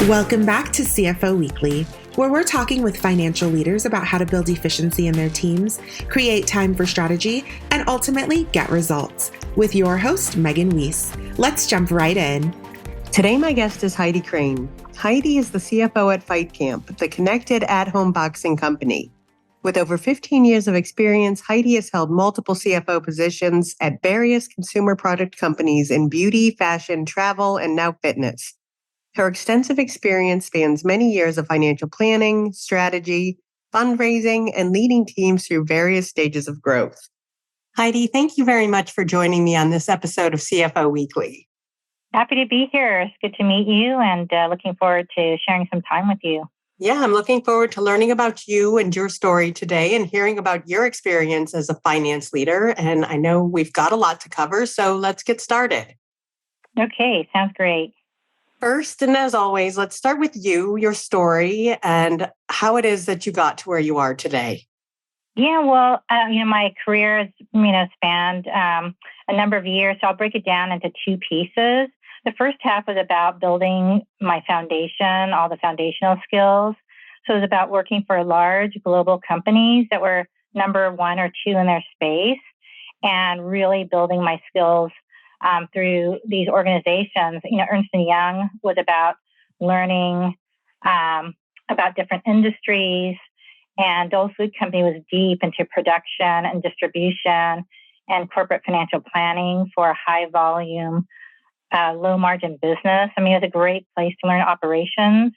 Welcome back to CFO Weekly, where we're talking with financial leaders about how to build efficiency in their teams, create time for strategy, and ultimately get results. With your host, Megan Weis. Let's jump right in. Today, my guest is Heidi Crane. Heidi is the CFO at FightCamp, the connected at-home boxing company. With over 15 years of experience, Heidi has held multiple CFO positions at various consumer product companies in beauty, fashion, travel, and now fitness. Her extensive experience spans many years of financial planning, strategy, fundraising, and leading teams through various stages of growth. Heidi, thank you very much for joining me on this episode of CFO Weekly. Happy to be here. It's good to meet you and looking forward to sharing some time with you. Yeah, I'm looking forward to learning about you and your story today and hearing about your experience as a finance leader. And I know we've got a lot to cover, so let's get started. Okay, sounds great. First, and as always, let's start with you, your story, and how it is that you got to where you are today. Yeah, well, my career has, spanned a number of years, so I'll break it down into two pieces. The first half was about building my foundation, all the foundational skills. So it was about working for large global companies that were number one or two in their space and really building my skills through these organizations. Ernst & Young was about learning about different industries, and Dole Food Company was deep into production and distribution and corporate financial planning for a high volume, low margin business. It was a great place to learn operations.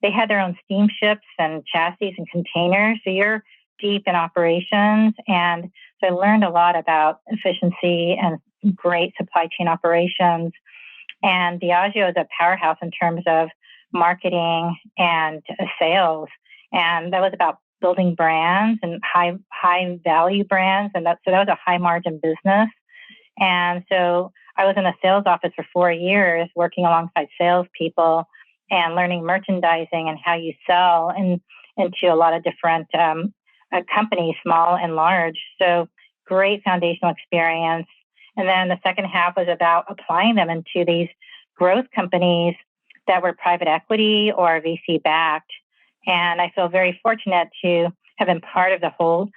They had their own steamships and chassis and containers. So you're deep in operations. And so I learned a lot about efficiency and great supply chain operations. And Diageo is a powerhouse in terms of marketing and sales. And that was about building brands and high value brands. And that was a high margin business. And so I was in the sales office for 4 years, working alongside salespeople and learning merchandising and how you sell into a lot of different companies, small and large. So great foundational experience. And then the second half was about applying them into these growth companies that were private equity or VC backed. And I feel very fortunate to have been part of the whole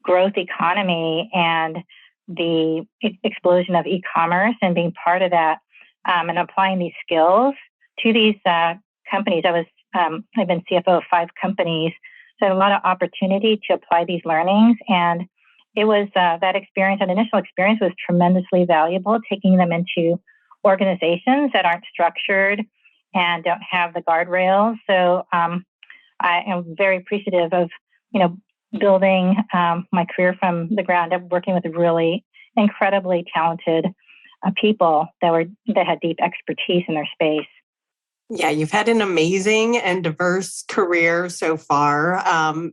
growth economy and the explosion of e-commerce and being part of that and applying these skills to these companies. I've been CFO of 5 companies, so I had a lot of opportunity to apply these learnings. And it was that initial experience was tremendously valuable, taking them into organizations that aren't structured and don't have the guardrails. So I am very appreciative of, building my career from the ground up, working with really incredibly talented people that had deep expertise in their space. Yeah, you've had an amazing and diverse career so far.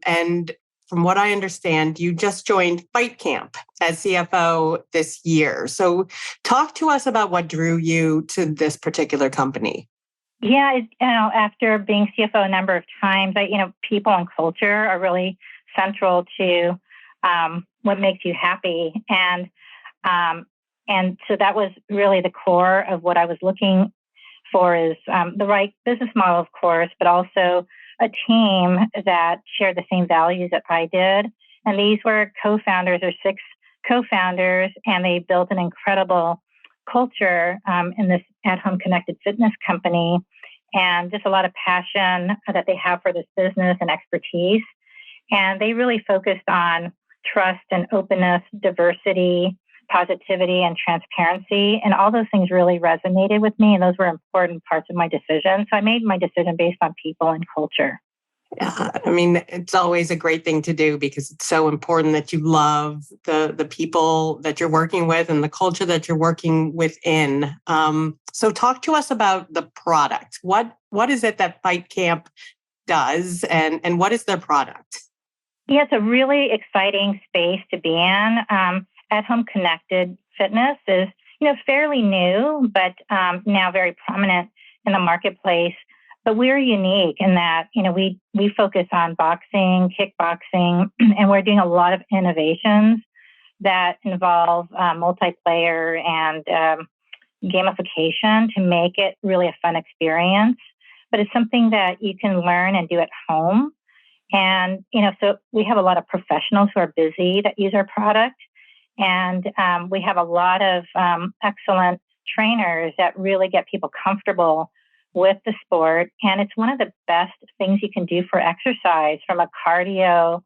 And from what I understand, you just joined FightCamp as CFO this year. So talk to us about what drew you to this particular company. Yeah, after being CFO a number of times, people and culture are really central to what makes you happy. And so that was really the core of what I was looking for is the right business model, of course, but also a team that shared the same values that I did. And these were co-founders or 6 co-founders, and they built an incredible culture in this at-home connected fitness company, and just a lot of passion that they have for this business and expertise. And they really focused on trust and openness, diversity, positivity, and transparency. And all those things really resonated with me. And those were important parts of my decision. So I made my decision based on people and culture. Yeah, it's always a great thing to do because it's so important that you love the people that you're working with and the culture that you're working within. So talk to us about the product. What is it that FightCamp does and what is their product? Yeah, it's a really exciting space to be in. At-home connected fitness is, fairly new, but now very prominent in the marketplace. But we're unique in that, we focus on boxing, kickboxing, and we're doing a lot of innovations that involve multiplayer and gamification to make it really a fun experience. but it's something that you can learn and do at home. And, so we have a lot of professionals who are busy that use our product. And we have a lot of excellent trainers that really get people comfortable with the sport. And it's one of the best things you can do for exercise from a cardio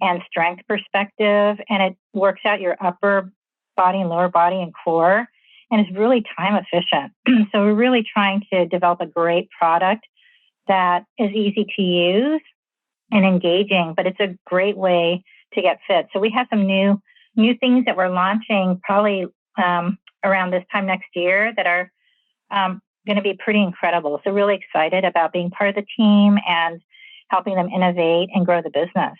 and strength perspective. And it works out your upper body and lower body and core. And it's really time efficient. So we're really trying to develop a great product that is easy to use and engaging, but it's a great way to get fit. So we have some new things that we're launching probably around this time next year that are going to be pretty incredible. So really excited about being part of the team and helping them innovate and grow the business.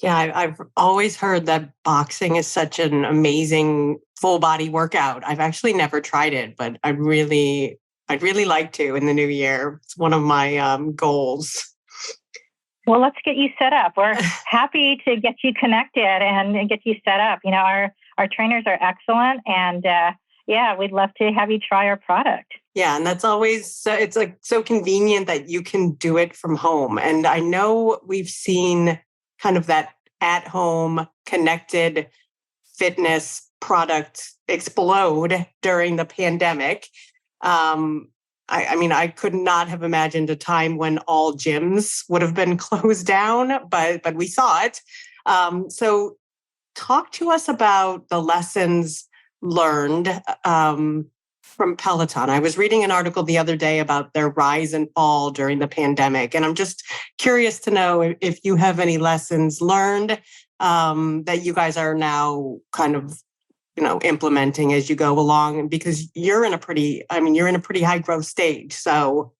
Yeah, I've always heard that boxing is such an amazing full body workout. I've actually never tried it, but I'd really like to in the new year. It's one of my goals. Well, let's get you set up. We're happy to get you connected and get you set up. Our trainers are excellent, and we'd love to have you try our product. Yeah, and that's always, it's like so convenient that you can do it from home. And I know we've seen kind of that at-home connected fitness product explode during the pandemic. I could not have imagined a time when all gyms would have been closed down, but we saw it. So talk to us about the lessons learned from Peloton. I was reading an article the other day about their rise and fall during the pandemic. And I'm just curious to know if you have any lessons learned that you guys are now kind of, implementing as you go along, because you're in a pretty high growth stage. So.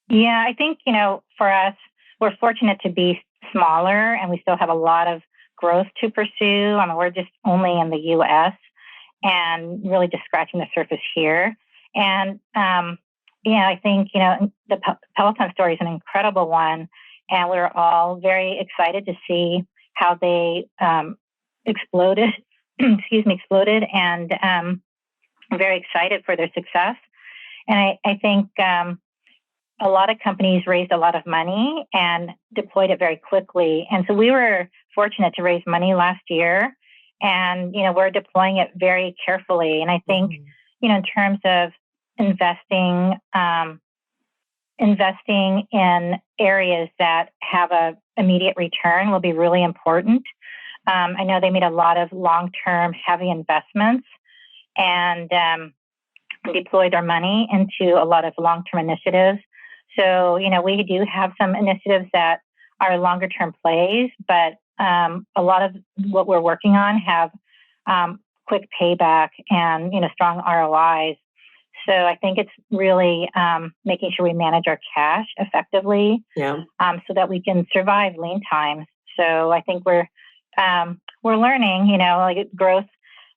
Yeah, I think, for us, we're fortunate to be smaller and we still have a lot of growth to pursue. We're just only in the US and really just scratching the surface here. And, I think, the Peloton story is an incredible one. And we're all very excited to see how they exploded and very excited for their success. And I think a lot of companies raised a lot of money and deployed it very quickly. And so we were fortunate to raise money last year, and we're deploying it very carefully. And I think in terms of investing in areas that have a immediate return will be really important. I know they made a lot of long-term heavy investments and deployed their money into a lot of long-term initiatives. So, we do have some initiatives that are longer-term plays, but a lot of what we're working on have quick payback and, strong ROIs. So I think it's really making sure we manage our cash effectively so that we can survive lean times. So I think we're learning, growth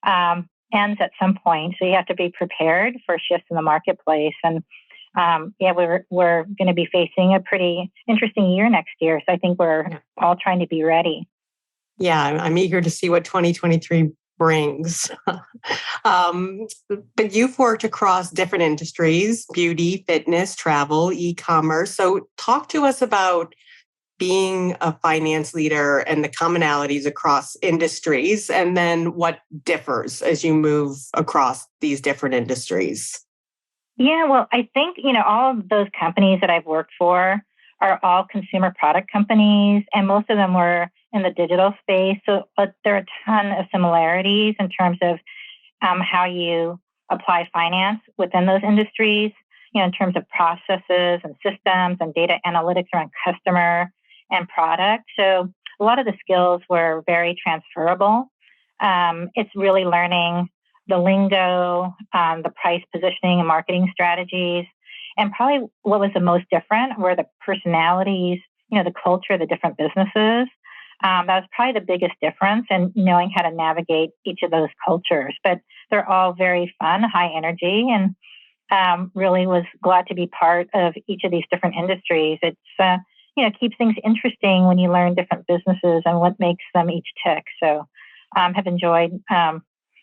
ends at some point. So you have to be prepared for shifts in the marketplace. And we're going to be facing a pretty interesting year next year. So I think we're all trying to be ready. Yeah, I'm eager to see what 2023 brings. But you've worked across different industries: beauty, fitness, travel, e-commerce. So talk to us about being a finance leader and the commonalities across industries, and then what differs as you move across these different industries. Yeah, well, I think, all of those companies that I've worked for are all consumer product companies, and most of them were in the digital space. So, but there are a ton of similarities in terms of how you apply finance within those industries, in terms of processes and systems and data analytics around customer and product. So a lot of the skills were very transferable. It's really learning the lingo, the price positioning and marketing strategies. And probably what was the most different were the personalities, the culture of the different businesses. That was probably the biggest difference in knowing how to navigate each of those cultures. But they're all very fun, high energy, and really was glad to be part of each of these different industries. It's, keeps things interesting when you learn different businesses and what makes them each tick. So have enjoyed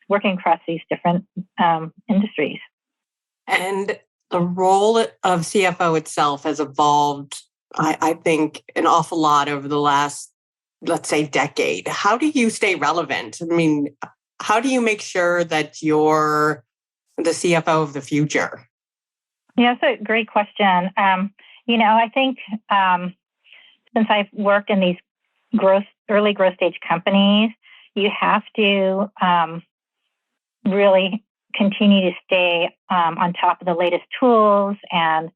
working across these different industries. And the role of CFO itself has evolved, I think, an awful lot over the last, let's say, decade. How do you stay relevant? I mean, how do you make sure that you're the CFO of the future? Yeah, that's a great question. I think since I've worked in these early growth stage companies, you have to really continue to stay on top of the latest tools and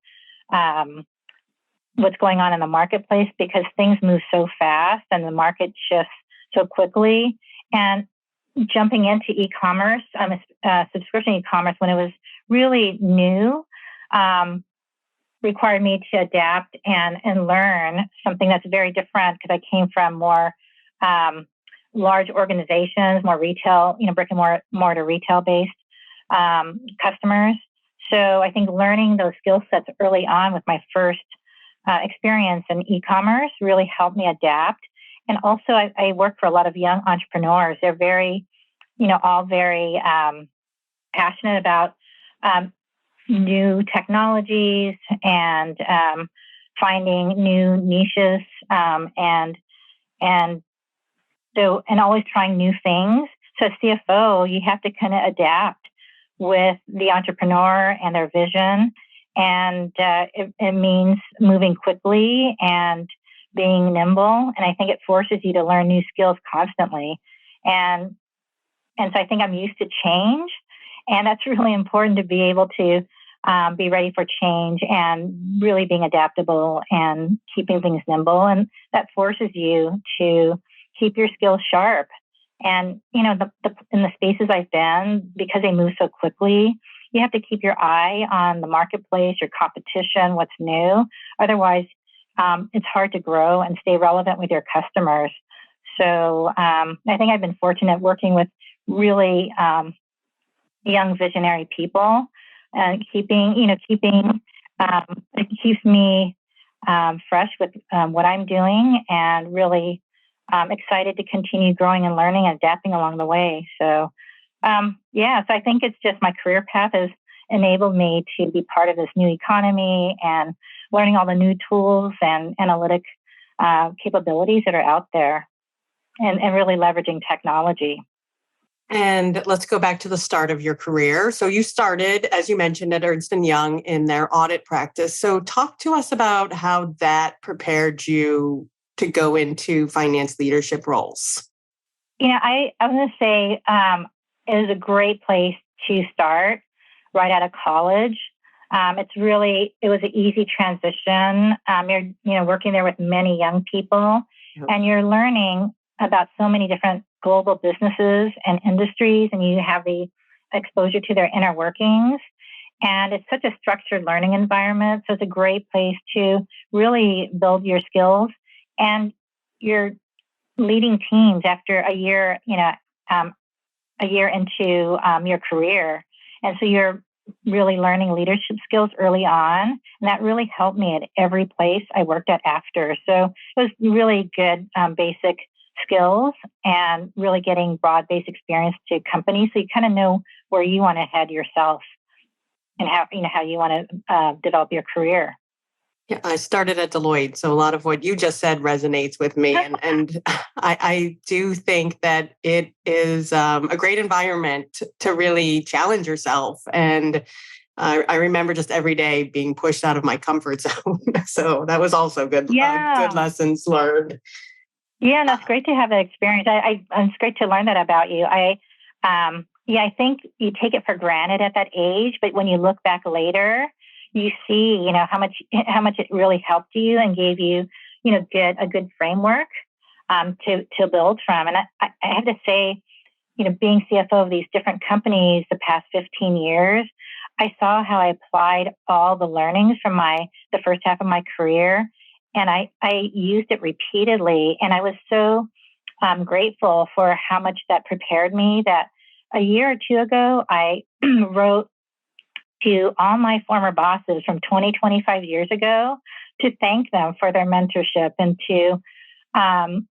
what's going on in the marketplace, because things move so fast and the market shifts so quickly. And jumping into e-commerce, subscription e-commerce, when it was really new, required me to adapt and learn something that's very different, because I came from more large organizations, more retail, brick and mortar retail based customers. So I think learning those skill sets early on with my first experience in e-commerce really helped me adapt. And also I work for a lot of young entrepreneurs. They're very, all very passionate about new technologies and finding new niches and always trying new things. So as CFO, you have to kind of adapt with the entrepreneur and their vision. And it means moving quickly and being nimble. And I think it forces you to learn new skills constantly. And so I think I'm used to change. And that's really important, to be able to be ready for change and really being adaptable and keeping things nimble. And that forces you to keep your skills sharp. And, in the spaces I've been, because they move so quickly, you have to keep your eye on the marketplace, your competition, what's new. Otherwise, it's hard to grow and stay relevant with your customers. So I think I've been fortunate working with really young visionary people, and it keeps me fresh with what I'm doing, and really excited to continue growing and learning and adapting along the way. So so I think it's just my career path has enabled me to be part of this new economy and learning all the new tools and analytic capabilities that are out there, and really leveraging technology. And let's go back to the start of your career. So you started, as you mentioned, at Ernst & Young in their audit practice. So talk to us about how that prepared you to go into finance leadership roles. I was going to say it was a great place to start right out of college. It was an easy transition. You're working there with many young people, and you're learning about so many different global businesses and industries, and you have the exposure to their inner workings. And it's such a structured learning environment. So it's a great place to really build your skills. And you're leading teams after a year into your career. And so you're really learning leadership skills early on. And that really helped me at every place I worked at after. So it was really good basic skills, and really getting broad-based experience to companies. So you kind of know where you want to head yourself, and how you want to develop your career. Yeah, I started at Deloitte, so a lot of what you just said resonates with me. And I do think that it is a great environment to really challenge yourself. And I remember just every day being pushed out of my comfort zone. So that was also good. Good lessons learned. Yeah, and that's great to have that experience. It's great to learn that about you. I think you take it for granted at that age, but when you look back later, you see, how much it really helped you and gave you, a good framework to build from. And I have to say, being CFO of these different companies the past 15 years, I saw how I applied all the learnings from the first half of my career, and I used it repeatedly. And I was so grateful for how much that prepared me, that a year or two ago, I wrote to all my former bosses from 25 years ago to thank them for their mentorship, and to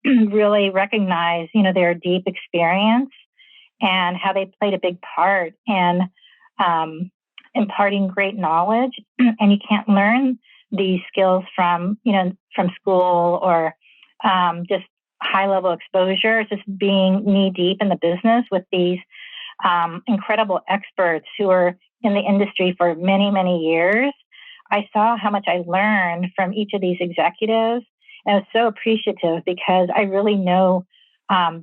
really recognize, their deep experience and how they played a big part in imparting great knowledge, and you can't learn these skills from school or just high level exposure. It's just being knee deep in the business with these incredible experts who are in the industry for many, many years. I saw how much I learned from each of these executives. And I was so appreciative because I really know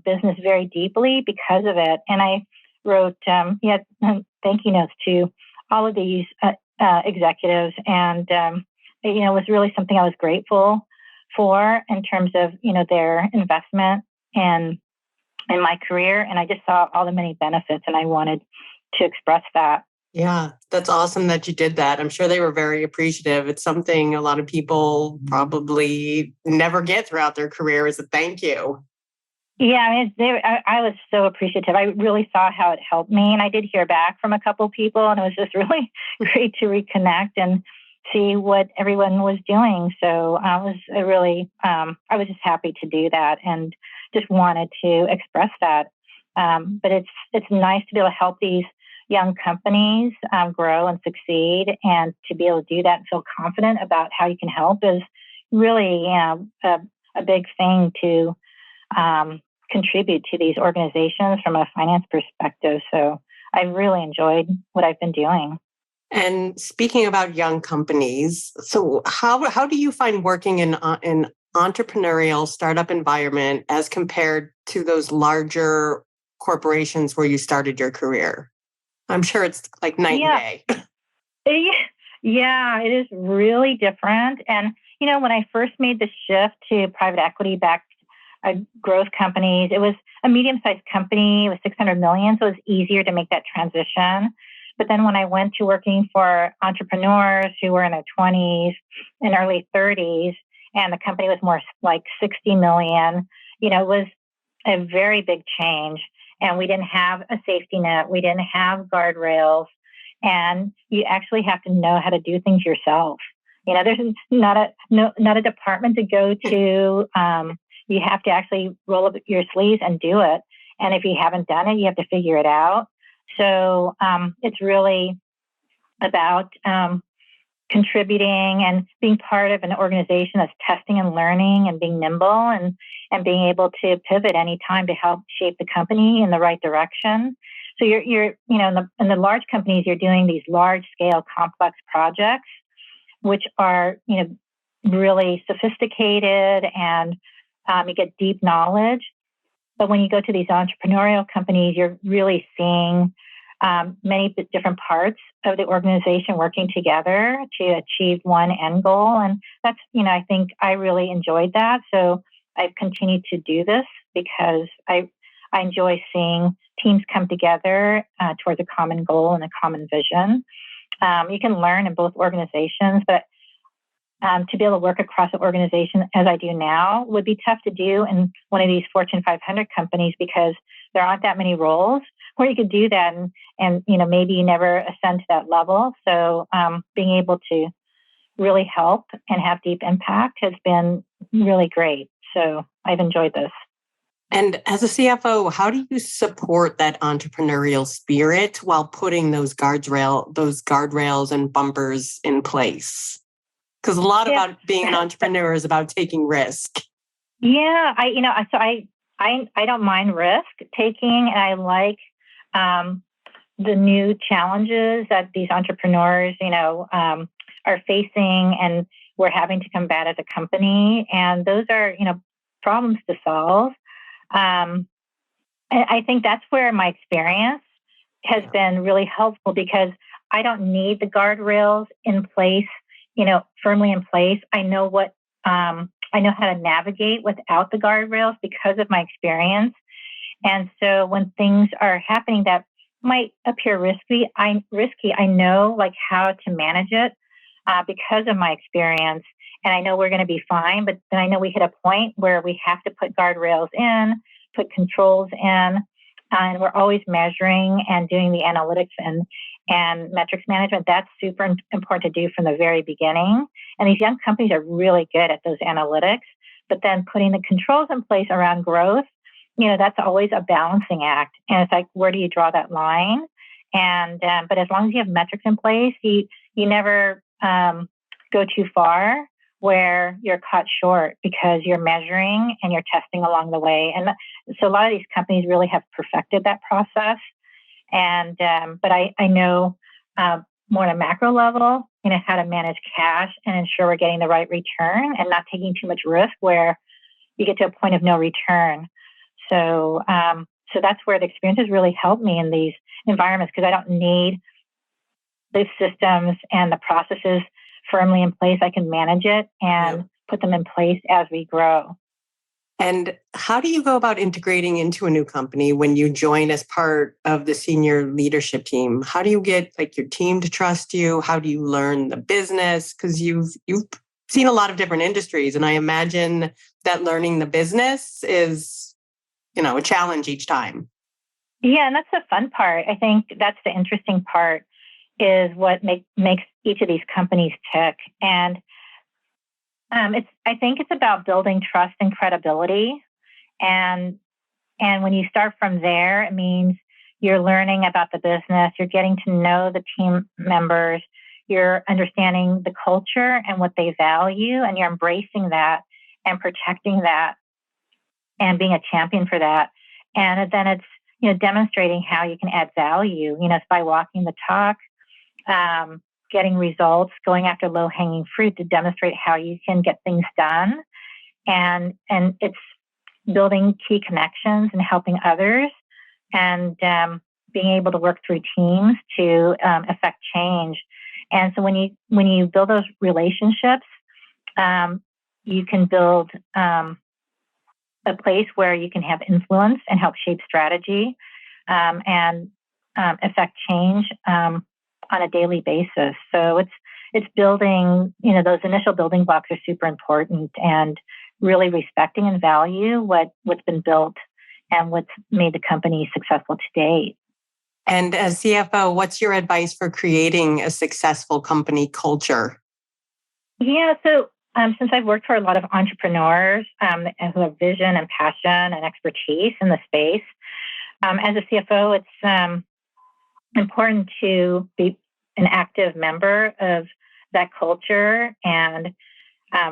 business very deeply because of it. And I wrote thank you notes to all of these executives. And, it was really something I was grateful for in terms of, their investment in my career. And I just saw all the many benefits and I wanted to express that. Yeah, that's awesome that you did that. I'm sure they were very appreciative. It's something a lot of people probably never get throughout their career is a thank you. Yeah, I was so appreciative. I really saw how it helped me. And I did hear back from a couple people, and it was just really great to reconnect and see what everyone was doing. So I was just happy to do that and just wanted to express that. But it's nice to be able to help these young companies grow and succeed, and to be able to do that and feel confident about how you can help is really a big thing to contribute to these organizations from a finance perspective. So I really enjoyed what I've been doing. And speaking about young companies, so how do you find working in an entrepreneurial startup environment as compared to those larger corporations where you started your career? I'm sure it's like night and day. Yeah, it is really different. And, when I first made the shift to private equity-backed growth companies, it was a medium-sized company. It was 600 million, so it was easier to make that transition. But then when I went to working for entrepreneurs who were in their 20s and early 30s, and the company was more like 60 million, it was a very big change. And we didn't have a safety net. We didn't have guardrails. And you actually have to know how to do things yourself. There's not a department to go to. You have to actually roll up your sleeves and do it. And if you haven't done it, you have to figure it out. So it's really about contributing and being part of an organization that's testing and learning and being nimble and being able to pivot anytime to help shape the company in the right direction. So you're in the large companies, you're doing these large scale complex projects, which are, really sophisticated, and you get deep knowledge. But when you go to these entrepreneurial companies, you're really seeing many different parts of the organization working together to achieve one end goal. And that's, I think I really enjoyed that. So I've continued to do this because I enjoy seeing teams come together towards a common goal and a common vision. You can learn in both organizations, but to be able to work across an organization as I do now would be tough to do in one of these Fortune 500 companies because there aren't that many roles where you could do that, and maybe you never ascend to that level. So being able to really help and have deep impact has been really great. So I've enjoyed this. And as a CFO, how do you support that entrepreneurial spirit while putting those guardrails and bumpers in place? Because a lot about being an entrepreneur is about taking risk. Yeah, I don't mind risk taking, and I like the new challenges that these entrepreneurs, are facing, and we're having to combat as a company. And those are, problems to solve. And I think that's where my experience has been really helpful because I don't need the guardrails in place, firmly in place. I know how to navigate without the guardrails because of my experience. And so when things are happening that might appear risky, I know how to manage it because of my experience. And I know we're going to be fine, but then I know we hit a point where we have to put guardrails in, put controls in, and we're always measuring and doing the analytics and metrics management. That's super important to do from the very beginning. And these young companies are really good at those analytics, but then putting the controls in place around growth, that's always a balancing act. And it's like, where do you draw that line? And but as long as you have metrics in place, you never go too far where you're caught short because you're measuring and you're testing along the way. And so a lot of these companies really have perfected that process. And but I know more on a macro level, how to manage cash and ensure we're getting the right return and not taking too much risk where you get to a point of no return. So so that's where the experience has really helped me in these environments, because I don't need the systems and the processes firmly in place. I can manage it and put them in place as we grow. And how do you go about integrating into a new company when you join as part of the senior leadership team? How do you get your team to trust you? How do you learn the business? Because you've seen a lot of different industries, and I imagine that learning the business is, a challenge each time. Yeah, and that's the fun part. I think that's the interesting part, is what makes each of these companies tick. And I think it's about building trust and credibility. And when you start from there, it means you're learning about the business, you're getting to know the team members, you're understanding the culture and what they value, and you're embracing that and protecting that and being a champion for that. And then it's, demonstrating how you can add value, it's by walking the talk, getting results, going after low-hanging fruit to demonstrate how you can get things done. And it's building key connections and helping others, and being able to work through teams to affect change. And so when you build those relationships, you can build a place where you can have influence and help shape strategy and affect change on a daily basis. So it's building, those initial building blocks are super important, and really respecting and value what's been built and what's made the company successful to date. And as CFO, what's your advice for creating a successful company culture? Yeah, so since I've worked for a lot of entrepreneurs who have vision and passion and expertise in the space, as a CFO, it's important to be an active member of that culture and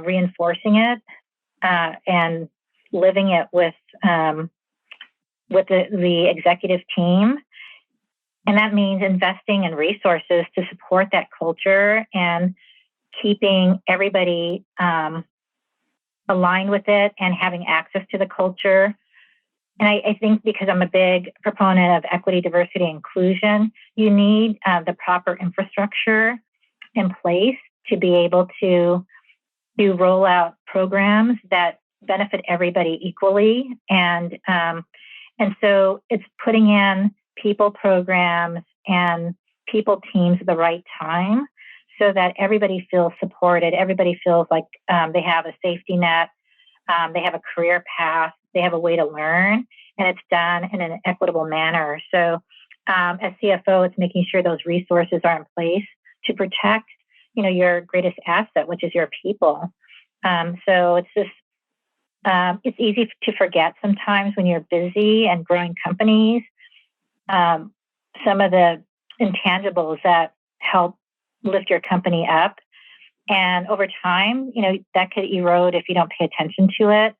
reinforcing it and living it with the executive team. And that means investing in resources to support that culture and keeping everybody aligned with it and having access to the culture. And I think, because I'm a big proponent of equity, diversity, and inclusion, you need the proper infrastructure in place to be able to roll out programs that benefit everybody equally. And so it's putting in people programs and people teams at the right time, so that everybody feels supported. Everybody feels like they have a safety net, they have a career path, they have a way to learn, and it's done in an equitable manner. So as CFO, it's making sure those resources are in place to protect, your greatest asset, which is your people. So it's just, it's easy to forget sometimes when you're busy and growing companies, some of the intangibles that help lift your company up. And over time, that could erode if you don't pay attention to it.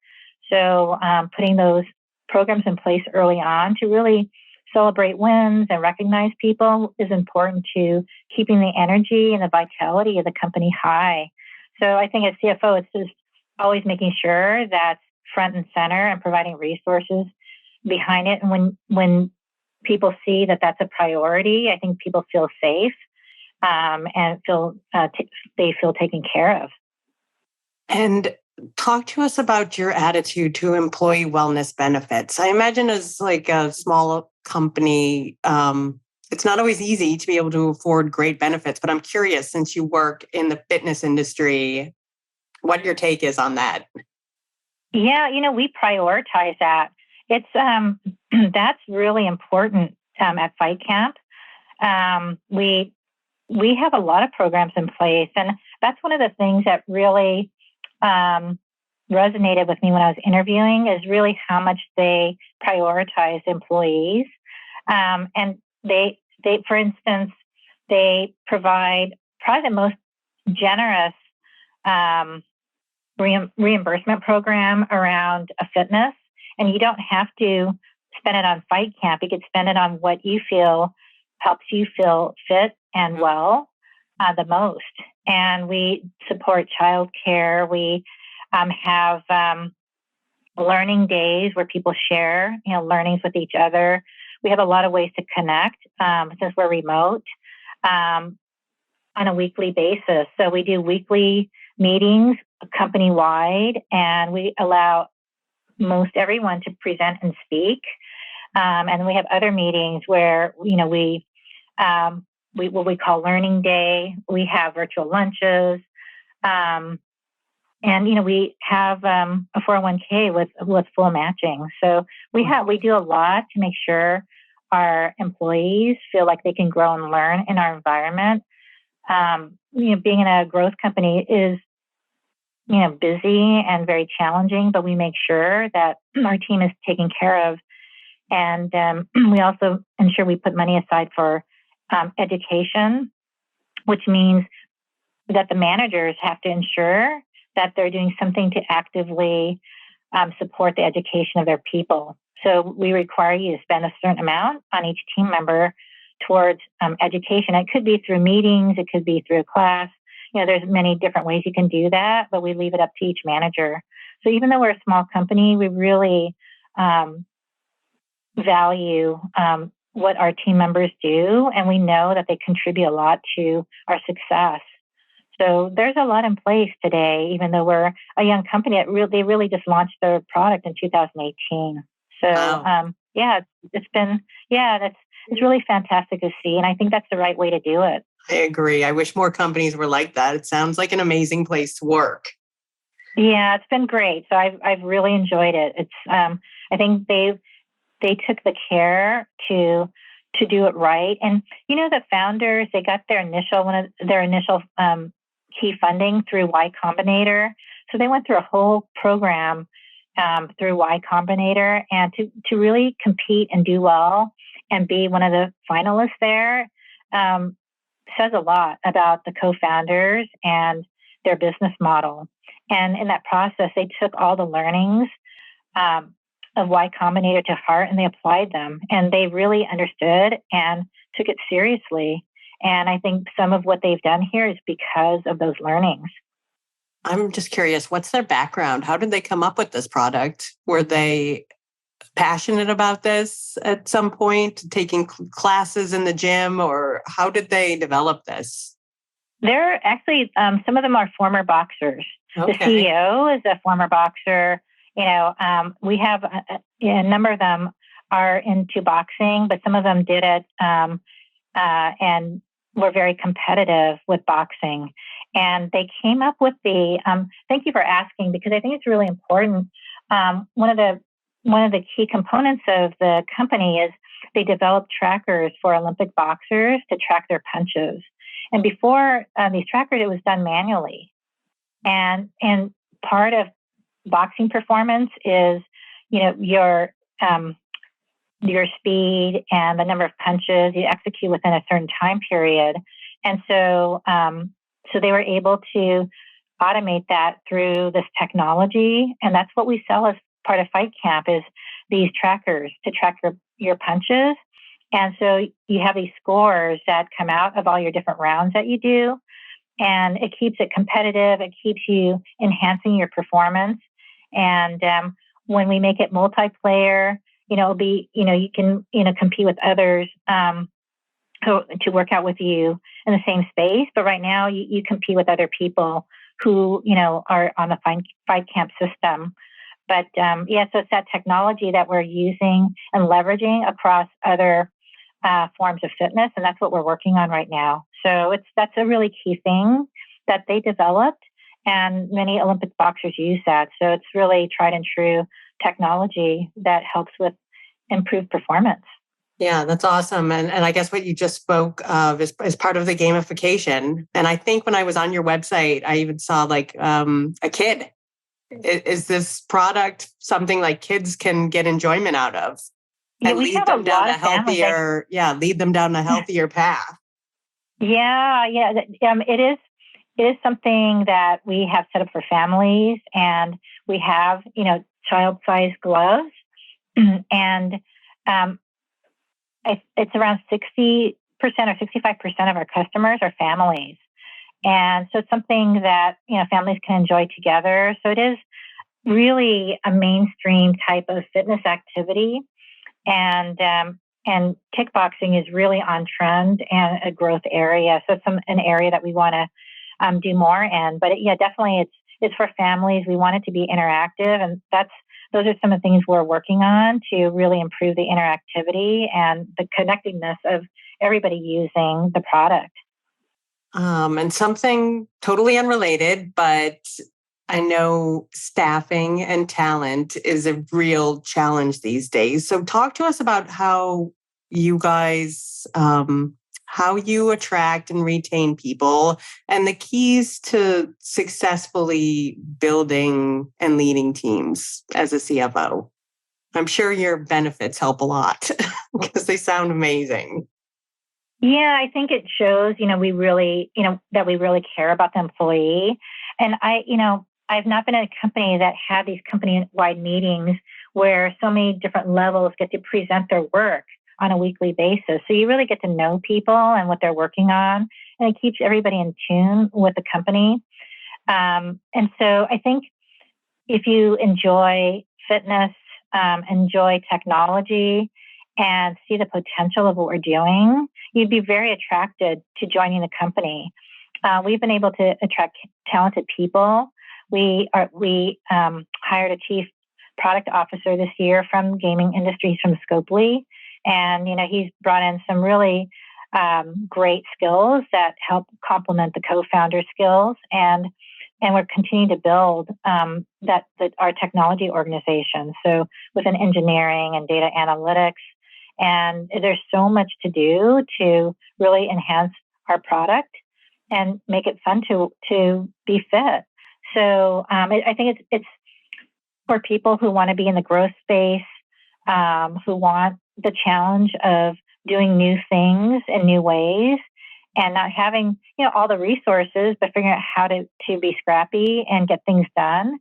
So putting those programs in place early on to really celebrate wins and recognize people is important to keeping the energy and the vitality of the company high. So I think as CFO, it's just always making sure that's front and center and providing resources behind it. And when people see that that's a priority, I think people feel safe and they feel taken care of. And talk to us about your attitude to employee wellness benefits. I imagine as a small company, it's not always easy to be able to afford great benefits, but I'm curious, since you work in the fitness industry, what your take is on that. Yeah, we prioritize that. It's that's really important at FightCamp. We have a lot of programs in place, and that's one of the things that really resonated with me when I was interviewing, is really how much they prioritize employees, and they for instance, they provide probably the most generous reimbursement program around fitness. And you don't have to spend it on FightCamp. You could spend it on what you feel helps you feel fit and well the most. And we support childcare. We have learning days where people share, learnings with each other. We have a lot of ways to connect since we're remote on a weekly basis. So we do weekly meetings company-wide, and we allow most everyone to present and speak. And we have other meetings where, we what we call Learning Day. We have virtual lunches. And, we have a 401k with full matching. So we do a lot to make sure our employees feel like they can grow and learn in our environment. Being in a growth company is, busy and very challenging, but we make sure that our team is taken care of. And we also ensure we put money aside for education, which means that the managers have to ensure that they're doing something to actively support the education of their people. So we require you to spend a certain amount on each team member towards education. It could be through meetings, it could be through a class. There's many different ways you can do that, but we leave it up to each manager. So even though we're a small company, we really value what our team members do, and we know that they contribute a lot to our success. So there's a lot in place today, even though we're a young company. They really just launched their product in 2018. So wow. It's really fantastic to see, and I think that's the right way to do it. I agree. I wish more companies were like that. It sounds like an amazing place to work. Yeah, it's been great. So I've really enjoyed it. It's I think they took the care to do it right. And the founders, they got their initial key funding through Y Combinator. So they went through a whole program through Y Combinator, and to really compete and do well and be one of the finalists there says a lot about the co-founders and their business model. And in that process, they took all the learnings of Y Combinator to heart, and they applied them, and they really understood and took it seriously. And I think some of what they've done here is because of those learnings. I'm just curious, what's their background? How did they come up with this product? Were they passionate about this at some point, taking classes in the gym, or how did they develop this? They're actually, some of them are former boxers. Okay. The CEO is a former boxer. We have a number of them are into boxing, but some of them did it and were very competitive with boxing. And they came up with thank you for asking, because I think it's really important. One of the key components of the company is they developed trackers for Olympic boxers to track their punches. And before these trackers, it was done manually. And part of boxing performance is, your speed and the number of punches you execute within a certain time period. And so they were able to automate that through this technology. And that's what we sell as part of FightCamp, is these trackers to track your punches. And so you have these scores that come out of all your different rounds that you do. And it keeps it competitive. It keeps you enhancing your performance. And when we make it multiplayer, it'll be, you can, compete with others to work out with you in the same space. But right now you compete with other people who, are on the FightCamp system. But so it's that technology that we're using and leveraging across other forms of fitness. And that's what we're working on right now. So that's a really key thing that they developed. And many Olympic boxers use that. So it's really tried and true technology that helps with improved performance. Yeah, that's awesome. And I guess what you just spoke of is part of the gamification. And I think when I was on your website, I even saw a kid. Is this product something like kids can get enjoyment out of? and we lead have a them down lot a of families. lead them down a healthier path. Yeah. It is something that we have set up for families, and we have, child-sized gloves, and it's around 60% or 65% of our customers are families. And so it's something that, families can enjoy together. So it is really a mainstream type of fitness activity. And kickboxing is really on trend and a growth area. So it's an area that we want to do more in. But definitely it's for families. We want it to be interactive, and those are some of the things we're working on to really improve the interactivity and the connectedness of everybody using the product. And something totally unrelated, but I know staffing and talent is a real challenge these days. So talk to us about how you guys, how you attract and retain people, and the keys to successfully building and leading teams as a CFO. I'm sure your benefits help a lot because they sound amazing. Yeah, I think it shows, we really, that we really care about the employee. And I've not been at a company that had these company-wide meetings where so many different levels get to present their work on a weekly basis. So you really get to know people and what they're working on, and it keeps everybody in tune with the company. And so I think if you enjoy fitness, enjoy technology, and see the potential of what we're doing, you'd be very attracted to joining the company. We've been able to attract talented people. We hired a chief product officer this year from gaming industries from Scopely, and he's brought in some really great skills that help complement the co-founder skills, and we're continuing to build our technology organization. So within engineering and data analytics. And there's so much to do to really enhance our product and make it fun to be fit. So I think it's for people who want to be in the growth space, who want the challenge of doing new things in new ways, and not having all the resources, but figuring out how to be scrappy and get things done.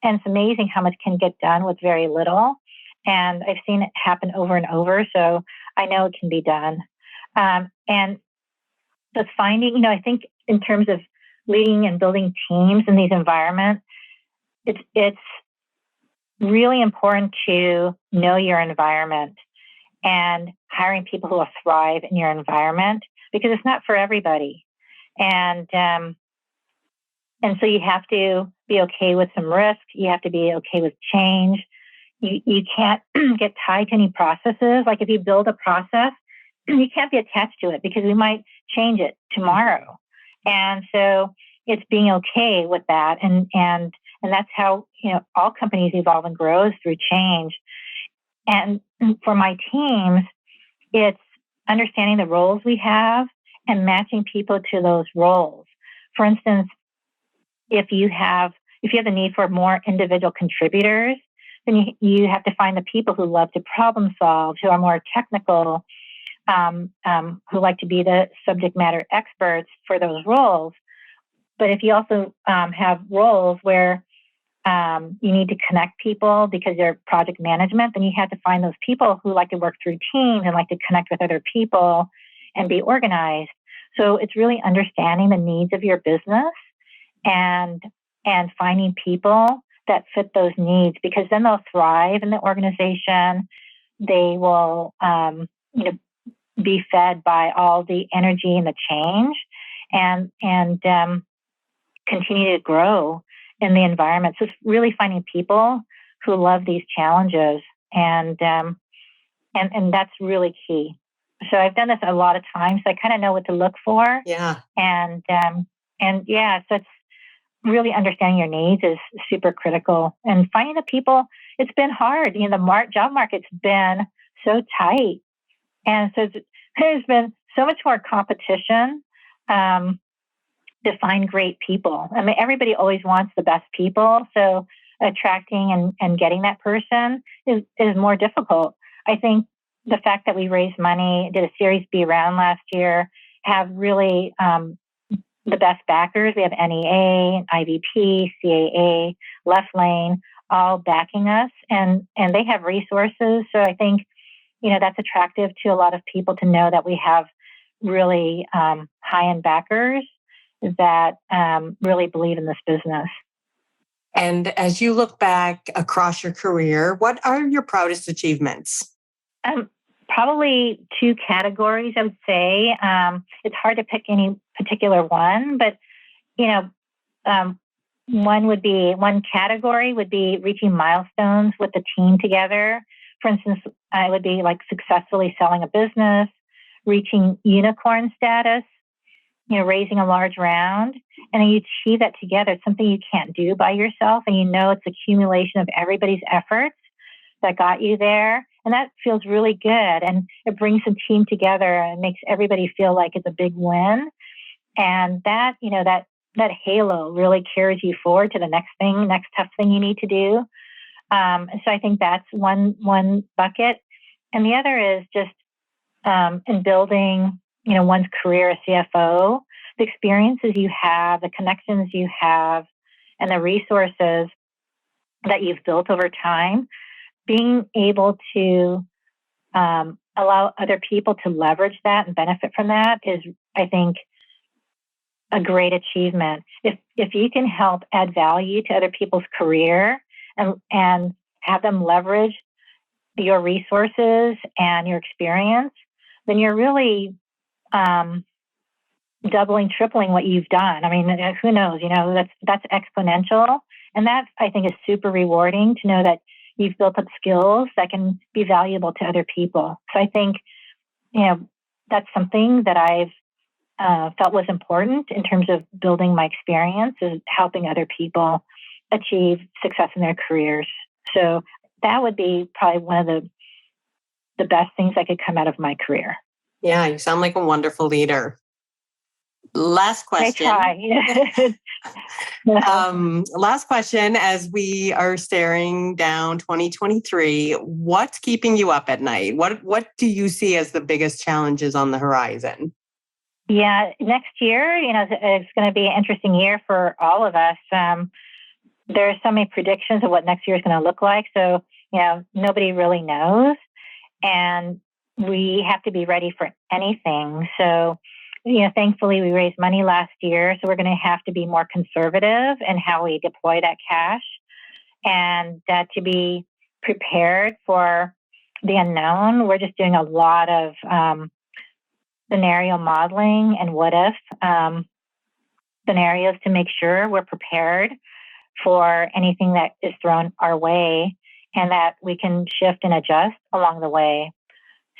And it's amazing how much can get done with very little. And I've seen it happen over and over, so I know it can be done. And so finding, I think in terms of leading and building teams in these environments, it's really important to know your environment and hiring people who will thrive in your environment, because it's not for everybody. And so you have to be okay with some risk. You have to be okay with change. You can't get tied to any processes. Like if you build a process, you can't be attached to it because we might change it tomorrow. And so it's being okay with that. And that's how, all companies evolve and grow, through change. And for my teams, it's understanding the roles we have and matching people to those roles. For instance, if you have the need for more individual contributors, then you have to find the people who love to problem solve, who are more technical, who like to be the subject matter experts for those roles. But if you also have roles where you need to connect people because they're project management, then you have to find those people who like to work through teams and like to connect with other people and be organized. So it's really understanding the needs of your business and finding people that fit those needs, because then they'll thrive in the organization. They will, be fed by all the energy and the change, and continue to grow in the environment. So it's really finding people who love these challenges, and that's really key. So I've done this a lot of times, so I kind of know what to look for. Yeah. So it's really understanding your needs is super critical, and finding the people. It's been hard. The job market's been so tight, and so there's been so much more competition to find great people. I mean, everybody always wants the best people, so attracting and getting that person is more difficult. I think the fact that we raised money, did a Series B round last year, have really the best backers. We have NEA, IVP, CAA, Left Lane, all backing us, and they have resources. So I think, that's attractive to a lot of people to know that we have really high-end backers that really believe in this business. And as you look back across your career, what are your proudest achievements? Probably two categories, I would say. It's hard to pick any particular one, but, one category would be reaching milestones with the team together. For instance, I would be like successfully selling a business, reaching unicorn status, raising a large round, and then you achieve that together. It's something you can't do by yourself, and it's accumulation of everybody's efforts that got you there. And that feels really good. And it brings the team together and makes everybody feel like it's a big win. And that, that halo really carries you forward to the next tough thing you need to do. So I think that's one bucket. And the other is just in building, one's career as CFO, the experiences you have, the connections you have, and the resources that you've built over time. Being able to allow other people to leverage that and benefit from that is, I think, a great achievement. If you can help add value to other people's career and have them leverage your resources and your experience, then you're really doubling, tripling what you've done. I mean, who knows? That's exponential, and that I think is super rewarding to know that you've built up skills that can be valuable to other people. So I think, that's something that I've felt was important in terms of building my experience, is helping other people achieve success in their careers. So that would be probably one of the best things that could come out of my career. Yeah, you sound like a wonderful leader. Last question. I try. Last question, as we are staring down 2023, what's keeping you up at night? What do you see as the biggest challenges on the horizon? Yeah, next year, it's going to be an interesting year for all of us. There are so many predictions of what next year is going to look like. So, nobody really knows. And we have to be ready for anything. So, thankfully we raised money last year. So we're going to have to be more conservative in how we deploy that cash, and to be prepared for the unknown. We're just doing a lot of scenario modeling and what if scenarios to make sure we're prepared for anything that is thrown our way, and that we can shift and adjust along the way.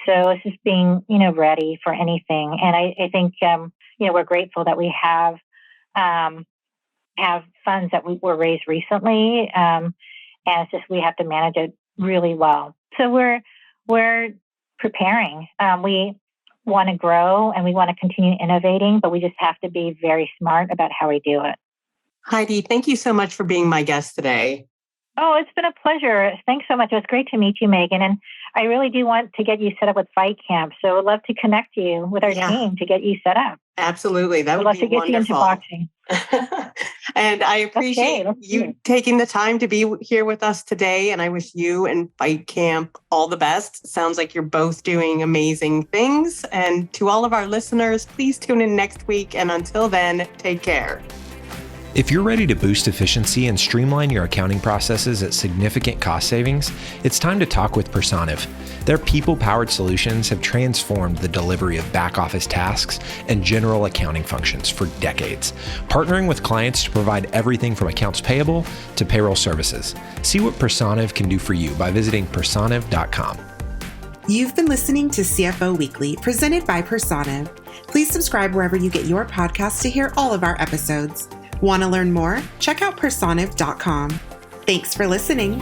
So it's just being, ready for anything. And I think, we're grateful that we have funds that were raised recently. And it's just, we have to manage it really well. So we're preparing. We want to grow and we want to continue innovating, but we just have to be very smart about how we do it. Heidi, thank you so much for being my guest today. Oh, it's been a pleasure. Thanks so much. It was great to meet you, Megan. And I really do want to get you set up with FightCamp. So I'd love to connect you with our team to get you set up. Absolutely. That would be wonderful. I'd love to get you into boxing. And I appreciate you taking the time to be here with us today. And I wish you and FightCamp all the best. Sounds like you're both doing amazing things. And to all of our listeners, please tune in next week. And until then, take care. If you're ready to boost efficiency and streamline your accounting processes at significant cost savings, it's time to talk with Personiv. Their people-powered solutions have transformed the delivery of back-office tasks and general accounting functions for decades, partnering with clients to provide everything from accounts payable to payroll services. See what Personiv can do for you by visiting personiv.com. You've been listening to CFO Weekly, presented by Personiv. Please subscribe wherever you get your podcasts to hear all of our episodes. Want to learn more? Check out Personiv.com. Thanks for listening.